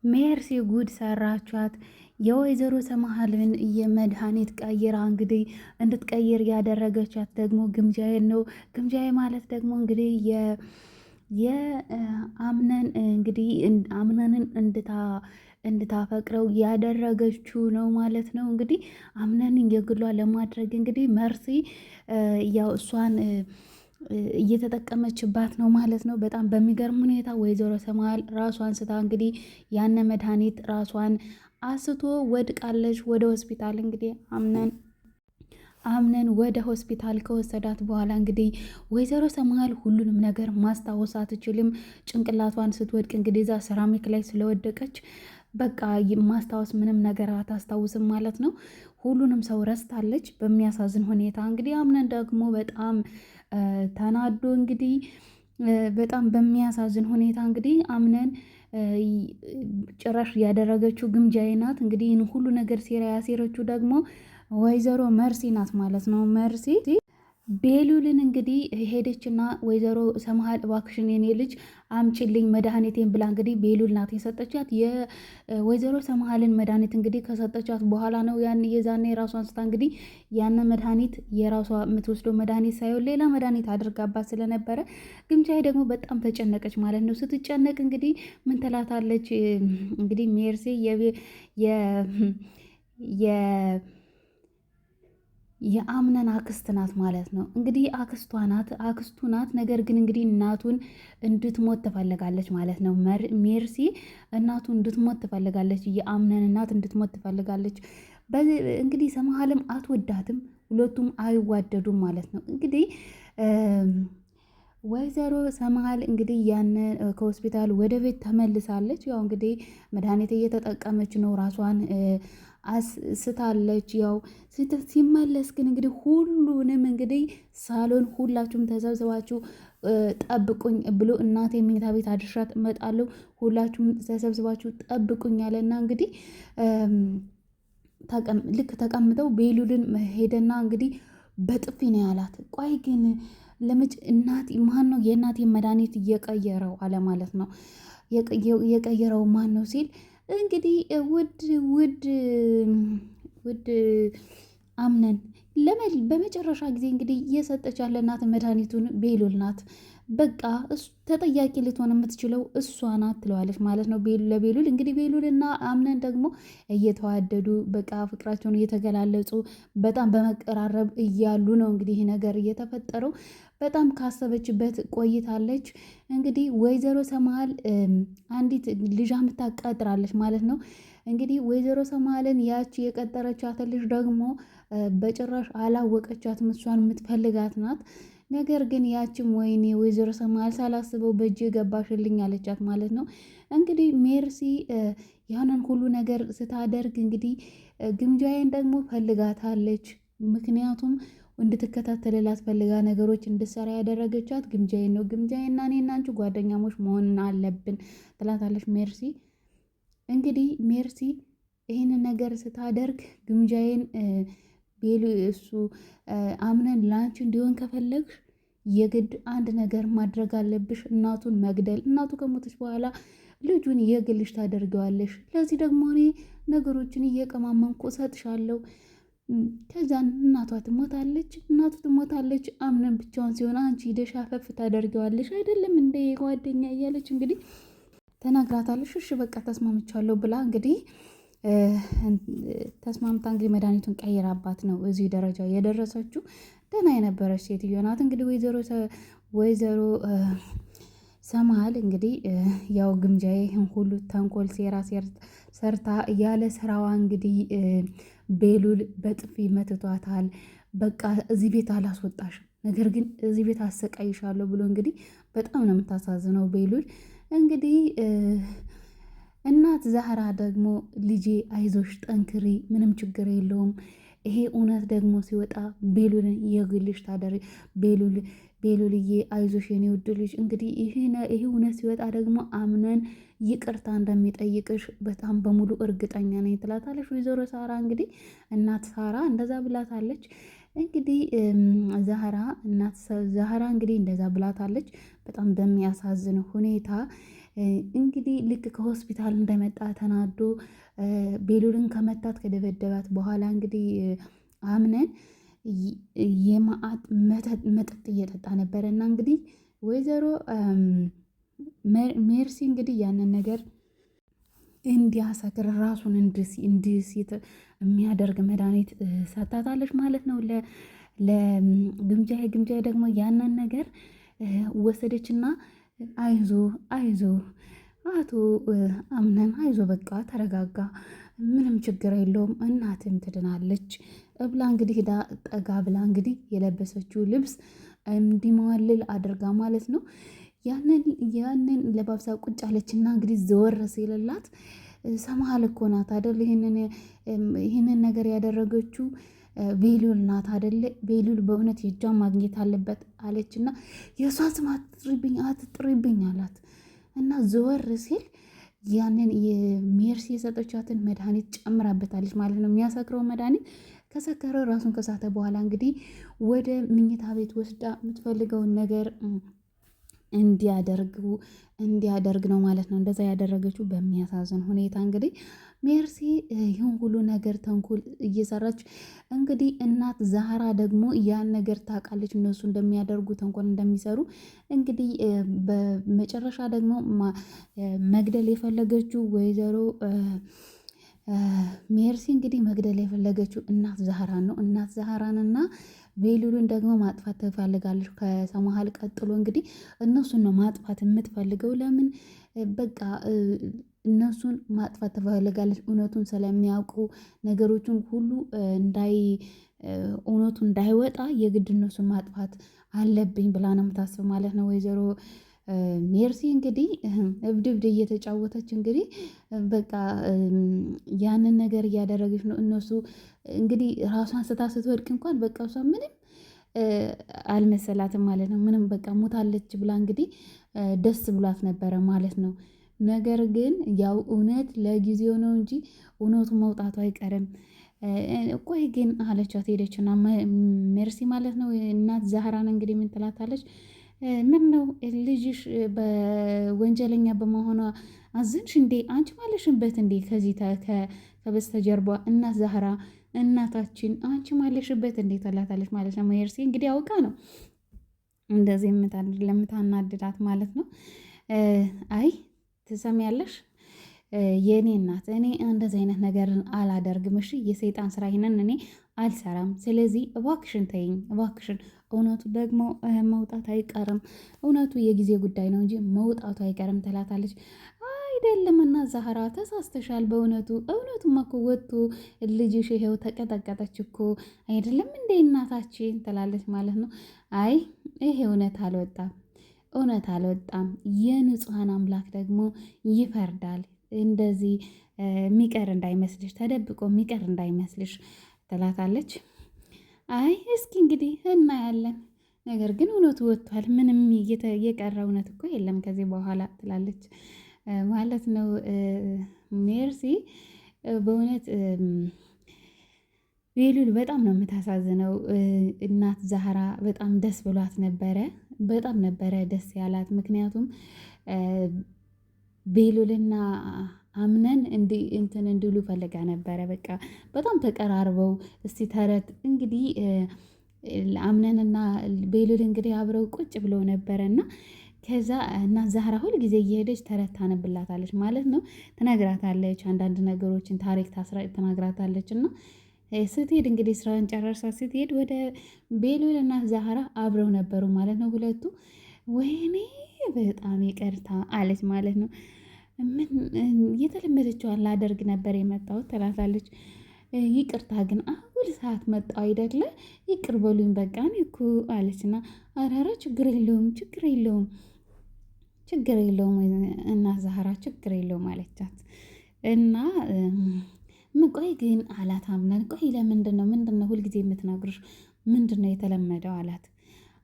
ሜርሲ ጉድ ሰራቻት። የወይዘሮ ሰማሃልን የመድኃኒት ቀይራ እንግዲህ እንድትቀይር ያደረገቻት ደግሞ ግምጃዬን ነው። ግምጃዬ ማለት ደግሞ እንግዲህ የአምነን እንግዲህ አምነንን እንድታፈቅረው ያደረገችው ነው ማለት ነው። እንግዲህ አምነንን የግሏ ለማድረግ እንግዲህ መርሲ ያው እሷን እየተጠቀመችባት ነው ማለት ነው። በጣም በሚገርም ሁኔታ ወይዘሮ ሰማል ራሷን ስታ እንግዲህ ያነ መድኃኒት ራሷን አስቶ ወድቃለች። ወደ ሆስፒታል እንግዲህ አምነን ወደ ሆስፒታል ከወሰዳት በኋላ እንግዲህ ወይዘሮ ሰማል ሁሉንም ነገር ማስታወስ አትችልም። ጭንቅላቷን ስትወድቅ እንግዲህ እዛ ሴራሚክ ላይ ስለወደቀች በቃ ማስታወስ ምንም ነገር አታስታውስም ማለት ነው። ሁሉንም ሰው ረስታለች በሚያሳዝን ሁኔታ። እንግዲህ አምነን ደግሞ በጣም ተናዶ እንግዲህ በጣም በሚያሳዝን ሁኔታ እንግዲህ አምነን ጭራሽ ያደረገችው ግምጃዬ ናት። እንግዲህ ይህን ሁሉ ነገር ሴራ ያሴረችው ደግሞ ወይዘሮ መርሲ ናት ማለት ነው። መርሲ ቤሉልን እንግዲህ ሄደችና ወይዘሮ ሰምሃል እባክሽን የኔ ልጅ አምጪልኝ መድኃኒቴን ብላ እንግዲህ ቤሉል ናት የሰጠቻት። የወይዘሮ ሰምሃልን መድኃኒት እንግዲህ ከሰጠቻት በኋላ ነው የዛኔ የራሷን ስታ እንግዲህ ያነ መድኃኒት የራሷ የምትወስደው መድኃኒት ሳይሆን ሌላ መድኃኒት አድርጋባት ስለነበረ ግምጃዬ ደግሞ በጣም ተጨነቀች ማለት ነው። ስትጨነቅ እንግዲህ ምን ትላታለች እንግዲህ ሜርሴ የአምነን አክስት ናት ማለት ነው። እንግዲህ አክስቱ ናት። ነገር ግን እንግዲህ እናቱን እንድትሞት ትፈልጋለች ማለት ነው። ሜርሲ እናቱ እንድትሞት ትፈልጋለች። የአምነን እናት እንድትሞት ትፈልጋለች። እንግዲህ ሰምሃልም አትወዳትም። ሁለቱም አይዋደዱም ማለት ነው። እንግዲህ ወይዘሮ ሰምሃል እንግዲህ ያን ከሆስፒታል ወደ ቤት ተመልሳለች። ያው እንግዲህ መድኃኒት እየተጠቀመች ነው። ራሷን ስታለች። ያው ሲመለስ ግን እንግዲህ ሁሉንም እንግዲህ ሳሎን ሁላችሁም ተሰብስባችሁ ጠብቁኝ ብሎ እናቴ መኝታ ቤት አድርሻት እመጣለሁ፣ ሁላችሁም ተሰብስባችሁ ጠብቁኝ አለና እንግዲህ ልክ ተቀምጠው ቤሉልን ሄደና እንግዲህ በጥፊ ነው ያላት። ቆይ ግን እናት ማን ነው የእናቴ መድኃኒት እየቀየረው አለ ማለት ነው። የቀየረው ማን ነው ሲል እንግዲህ ውድ አምነን በመጨረሻ ጊዜ እንግዲህ እየሰጠች ያለ እናት መድኃኒቱን ቤሉል ናት። በቃ ተጠያቂ ልትሆን የምትችለው እሷ ናት ትለዋለች ማለት ነው ለቤሉል። እንግዲህ ቤሉል እና አምነን ደግሞ እየተዋደዱ በቃ ፍቅራቸውን እየተገላለጹ በጣም በመቀራረብ እያሉ ነው እንግዲህ ይህ ነገር እየተፈጠረው። በጣም ካሰበችበት ቆይታለች። እንግዲህ ወይዘሮ ሰማል አንዲት ልጅ የምታቀጥራለች ማለት ነው። እንግዲህ ወይዘሮ ሰማልን ያቺ የቀጠረቻት ልጅ ደግሞ በጭራሽ አላወቀቻትም። እሷን የምትፈልጋት ናት። ነገር ግን ያችም ወይኔ ወይዘሮ ሰማል ሳላስበው በእጅ ገባሽልኝ አለቻት ማለት ነው። እንግዲህ ሜርሲ ያንን ሁሉ ነገር ስታደርግ እንግዲህ ግምጃዬን ደግሞ ፈልጋታለች። ምክንያቱም እንድትከታተልላት ፈልጋ ነገሮች እንድትሰራ ያደረገቻት ግምጃዬን ነው። ግምጃዬና እኔና አንቺ ጓደኛሞች መሆን አለብን ትላታለች ሜርሲ። እንግዲህ ሜርሲ ይህንን ነገር ስታደርግ ግምጃዬን እሱ አምነን ላንቺ እንዲሆን ከፈለግሽ የግድ አንድ ነገር ማድረግ አለብሽ፣ እናቱን መግደል። እናቱ ከሞተች በኋላ ልጁን የግልሽ ታደርገዋለሽ። ለዚህ ደግሞ እኔ ነገሮችን እየቀማመንኩ እሰጥሻለሁ። ከዛን እናቱ ትሞታለች። አምነን ብቻውን ሲሆን አንቺ ሂደሽ አፈፍ ታደርገዋለሽ አይደለም እንደ ጓደኛ እያለች እንግዲህ ተናግራታለሽ። እሺ በቃ ተስማምቻለሁ ብላ እንግዲህ ተስማምታ እንግዲህ መድኃኒቱን ቀይራባት ነው እዚህ ደረጃ የደረሰችው። ደህና የነበረች ሴትዮ ናት። እንግዲህ ወይዘሮ ሰምሃል እንግዲህ ያው ግምጃዬ ሁሉ ተንኮል ሴራ ሰርታ ያለ ስራዋ እንግዲህ ቤሉል በጥፊ መትቷታል። በቃ እዚህ ቤት አላስወጣሽም፣ ነገር ግን እዚህ ቤት አሰቃይሻለሁ ብሎ እንግዲህ በጣም ነው የምታሳዝነው ቤሉል። እንግዲህ እናት ዛህራ ደግሞ ልጄ አይዞሽ ጠንክሪ፣ ምንም ችግር የለውም፣ ይሄ እውነት ደግሞ ሲወጣ ቤሉልን የግልሽ ታደርጊ ቤሉልዬ አይዞሽ የኔ ውድ ልጅ፣ እንግዲህ ይሄ እውነት ሲወጣ ደግሞ አምነን ይቅርታ እንደሚጠይቅሽ በጣም በሙሉ እርግጠኛ ነኝ ትላታለች ወይዘሮ ሳራ። እንግዲህ እናት ሳራ እንደዛ ብላታለች። እንግዲህ ዛህራ እንግዲህ እንደዛ ብላታለች። በጣም በሚያሳዝን ሁኔታ እንግዲህ ልክ ከሆስፒታል እንደመጣ ተናዶ ቤሉልን ከመታት ከደበደባት በኋላ እንግዲህ አምነን የማአት መጠጥ እየጠጣ ነበረ እና እንግዲህ ወይዘሮ ሜርሲ እንግዲህ ያንን ነገር እንዲያሰክር ራሱን እንዲስት የሚያደርግ መድኃኒት ሰታታለች ማለት ነው። ለግምጃ ደግሞ ያንን ነገር ወሰደችና አይዞ አይዞ አቶ አምነን አይዞ በቃ ተረጋጋ፣ ምንም ችግር የለውም እናትም ትድናለች እብላ እንግዲህ ሄዳ ጠጋ ብላ እንግዲህ የለበሰችው ልብስ እንዲመዋልል አድርጋ ማለት ነው ያንን ለባብሳ ቁጭ አለችና እንግዲህ ዘወር ሲልላት ሰማሃል እኮ ናት አይደል ይህንን ነገር ያደረገችው ቤሉል ናት አይደለ? ቤሉል በእውነት የእጇን ማግኘት አለበት አለችና የእሷን ስም አትጥሪብኝ አላት እና ዘወር ሲል ያንን የሜርሲ የሰጠቻትን መድኃኒት ጨምራበታለች ማለት ነው። የሚያሰክረው መድኃኒት ከሰከረ ራሱን ከሳተ በኋላ እንግዲህ ወደ ምኝታ ቤት ወስዳ የምትፈልገውን ነገር እንዲያደርግ ነው ማለት ነው። እንደዛ ያደረገችው በሚያሳዝን ሁኔታ እንግዲህ ሜርሲ ይህን ሁሉ ነገር ተንኮል እየሰራች እንግዲህ እናት ዛህራ ደግሞ ያን ነገር ታውቃለች፣ እነሱ እንደሚያደርጉ ተንኮል እንደሚሰሩ እንግዲህ በመጨረሻ ደግሞ መግደል የፈለገችው ወይዘሮ ሜርሲ እንግዲህ መግደል የፈለገችው እናት ዛህራን ነው። እናት ዛህራንና ቤሉልን ደግሞ ማጥፋት ትፈልጋለች። ከሰማሃል ቀጥሎ እንግዲህ እነሱን ነው ማጥፋት የምትፈልገው። ለምን በቃ እነሱን ማጥፋት ትፈልጋለች። እውነቱን ስለሚያውቁ ነገሮችን ሁሉ እውነቱ እንዳይወጣ የግድ እነሱን ማጥፋት አለብኝ ብላ ነው የምታስብ ማለት ነው ወይዘሮ ሜርሲ እንግዲህ እብድብድ እየተጫወተች እንግዲህ በቃ ያንን ነገር እያደረገች ነው። እነሱ እንግዲህ ራሷን ስትወድቅ እንኳን በቃ እሷ ምንም አልመሰላትም ማለት ነው። ምንም በቃ ሞታለች ብላ እንግዲህ ደስ ብሏት ነበረ ማለት ነው። ነገር ግን ያው እውነት ለጊዜው ነው እንጂ እውነቱ መውጣቱ አይቀርም። ቆይ ግን አለቻት ሄደችና ሜርሲ ማለት ነው እናት ዛህራን እንግዲህ ምን ትላታለች? ምን ነው ልጅሽ በወንጀለኛ በመሆኗ አዘንሽ እንዴ? አንቺ ማለሽበት እንዴ? ከዚህ ከበስተጀርባ እናት ዛህራ እናታችን አንቺ ማለሽበት እንዴ ትላታለች ማለት ነው። ሜርሲ እንግዲህ አውቃ ነው እንደዚህ ለምታናድዳት ማለት ነው። አይ ትሰሚያለሽ የእኔ እናት እኔ እንደዚህ አይነት ነገርን አላደርግም። እሺ የሰይጣን ስራ ይሄንን እኔ አልሰራም። ስለዚህ እባክሽን ተይኝ እባክሽን። እውነቱ ደግሞ መውጣት አይቀርም። እውነቱ የጊዜ ጉዳይ ነው እንጂ መውጣቱ አይቀርም ትላታለች። አይደለም እና ዛህራ ተሳስተሻል። እውነቱማ እኮ ወጥቶ ልጅሽ ይሄው ተቀጠቀጠች እኮ አይደለም እንዴ እናታችን ትላለች ማለት ነው። አይ ይሄ እውነት አልወጣም። የንጹሐን አምላክ ደግሞ ይፈርዳል። እንደዚህ የሚቀር እንዳይመስልሽ፣ ተደብቆ የሚቀር እንዳይመስልሽ ትላታለች። አይ እስኪ እንግዲህ እናያለን። ነገር ግን እውነቱ ወጥቷል። ምንም የቀረ እውነት እኮ የለም ከዚህ በኋላ ትላለች ማለት ነው ሜርሲ። በእውነት ቤሉል በጣም ነው የምታሳዝነው። እናት ዛህራ በጣም ደስ ብሏት ነበረ። በጣም ነበረ ደስ ያላት። ምክንያቱም ቤሉልና አምነን እንትን እንዲሉ ፈልጋ ነበረ። በቃ በጣም ተቀራርበው እስቲ ተረት እንግዲህ አምነንና ቤሉል እንግዲህ አብረው ቁጭ ብለው ነበረ እና ከዛ እናት ዛህራ ሁል ጊዜ እየሄደች ተረት ታነብላታለች ማለት ነው። ትነግራታለች አንዳንድ ነገሮችን ታሪክ ትነግራታለች እና ስትሄድ እንግዲህ ስራን ጨረርሳ ስትሄድ ወደ ቤሉል እና ዛህራ አብረው ነበሩ ማለት ነው ሁለቱ። ወይኔ በጣም ይቅርታ አለች ማለት ነው። ምን የተለመደችዋን ላደርግ ነበር የመጣሁት ትላታለች። ይቅርታ ግን አሁን ሰዓት መጣሁ አይደለ? ይቅር በሉኝ በቃ እኔ እኮ አለችና አራራ ችግር የለውም እና ዛህራ ችግር የለውም አለቻት። እና ቆይ ግን አላት አምነን። ቆይ ለምንድን ነው ሁልጊዜ የምትነግሩሽ? ምንድን ነው የተለመደው አላት።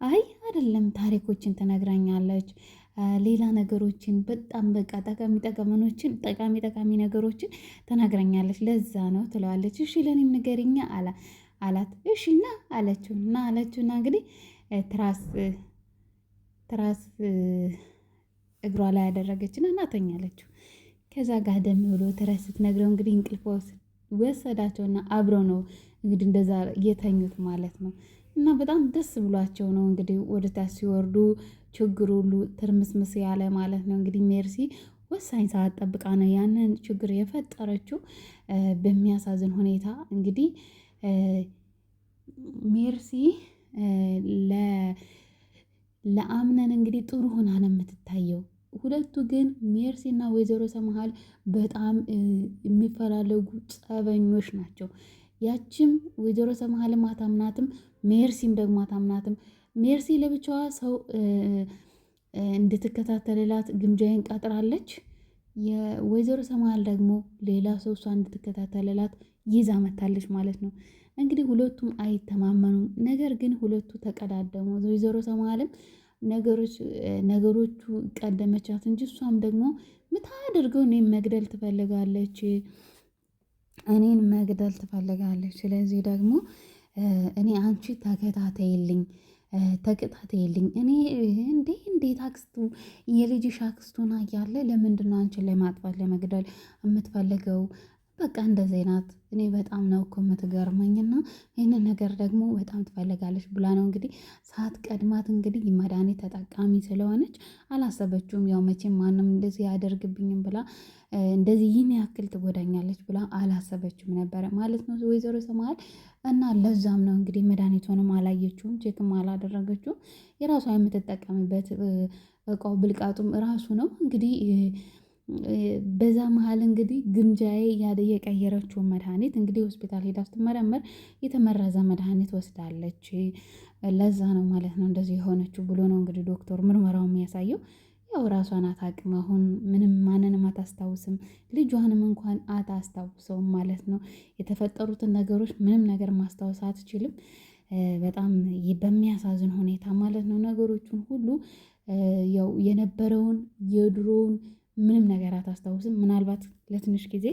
አይ አይደለም ታሪኮችን ትነግራኛለች፣ ሌላ ነገሮችን በጣም በቃ ጠቃሚ ነገሮችን ትነግረኛለች፣ ለዛ ነው ትለዋለች። እሺ ለእኔም ንገሪኛ አላት። እሺ ና አለችውና እንግዲህ ትራስ እግሯ ላይ ያደረገችና እናተኛለችው። ከዛ ጋር ደም ብሎ ትረስ ስትነግረው እንግዲህ እንቅልፍ ወሰዳቸውና አብረው ነው እንግዲህ እንደዛ የተኙት ማለት ነው። እና በጣም ደስ ብሏቸው ነው እንግዲህ ወደ ታች ሲወርዱ ችግሩ ሁሉ ትርምስምስ ያለ ማለት ነው። እንግዲህ ሜርሲ ወሳኝ ሰዓት ጠብቃ ነው ያንን ችግር የፈጠረችው። በሚያሳዝን ሁኔታ እንግዲህ ሜርሲ ለአምነን እንግዲህ ጥሩ ሆና ነው የምትታየው። ሁለቱ ግን ሜርሲና ወይዘሮ ሰምሃል በጣም የሚፈላለጉ ጸበኞች ናቸው። ያችም ወይዘሮ ሰምሃልም አታምናትም፣ ሜርሲም ደግሞ አታምናትም። ሜርሲ ለብቻዋ ሰው እንድትከታተልላት ግምጃዬን ቀጥራለች። የወይዘሮ ሰምሃል ደግሞ ሌላ ሰው እሷ እንድትከታተልላት ይዛ መታለች ማለት ነው። እንግዲህ ሁለቱም አይተማመኑም። ነገር ግን ሁለቱ ተቀዳደሙ። ወይዘሮ ሰምሃልም ነገሮቹ ቀደመቻት እንጂ እሷም ደግሞ ምታደርገው እኔን መግደል ትፈልጋለች። ስለዚህ ደግሞ እኔ አንቺ ተከታተይልኝ እኔ እንዴት አክስቱ የልጅሽ አክስቱና እያለ ለምንድነው አንቺን ለማጥፋት ለመግደል የምትፈልገው? በቃ እንደዚህ ናት። እኔ በጣም ነው እኮ የምትገርመኝና ይህንን ነገር ደግሞ በጣም ትፈልጋለች ብላ ነው እንግዲህ ሰዓት ቀድማት እንግዲህ መድኃኒት ተጠቃሚ ስለሆነች አላሰበችውም። ያው መቼም ማንም እንደዚህ ያደርግብኝም ብላ እንደዚህ ይህን ያክል ትጎዳኛለች ብላ አላሰበችም ነበረ ማለት ነው ወይዘሮ ሰምሃል። እና ለዛም ነው እንግዲህ መድኃኒቱንም አላየችውም፣ ቼክም አላደረገችውም። የራሷ የምትጠቀምበት እቃው ብልቃጡም ራሱ ነው እንግዲህ በዛ መሀል እንግዲህ ግምጃዬ የቀየረችውን መድኃኒት እንግዲህ ሆስፒታል ሄዳ ስትመረመር የተመረዘ መድኃኒት ወስዳለች። ለዛ ነው ማለት ነው እንደዚህ የሆነችው ብሎ ነው እንግዲህ ዶክተር ምርመራው የሚያሳየው። ያው ራሷን አታውቅም፣ አሁን ምንም ማንንም አታስታውስም፣ ልጇንም እንኳን አታስታውሰውም ማለት ነው። የተፈጠሩትን ነገሮች ምንም ነገር ማስታወስ አትችልም። በጣም በሚያሳዝን ሁኔታ ማለት ነው ነገሮቹን ሁሉ ያው የነበረውን የድሮውን ምንም ነገር አታስታውስም። ምናልባት ለትንሽ ጊዜ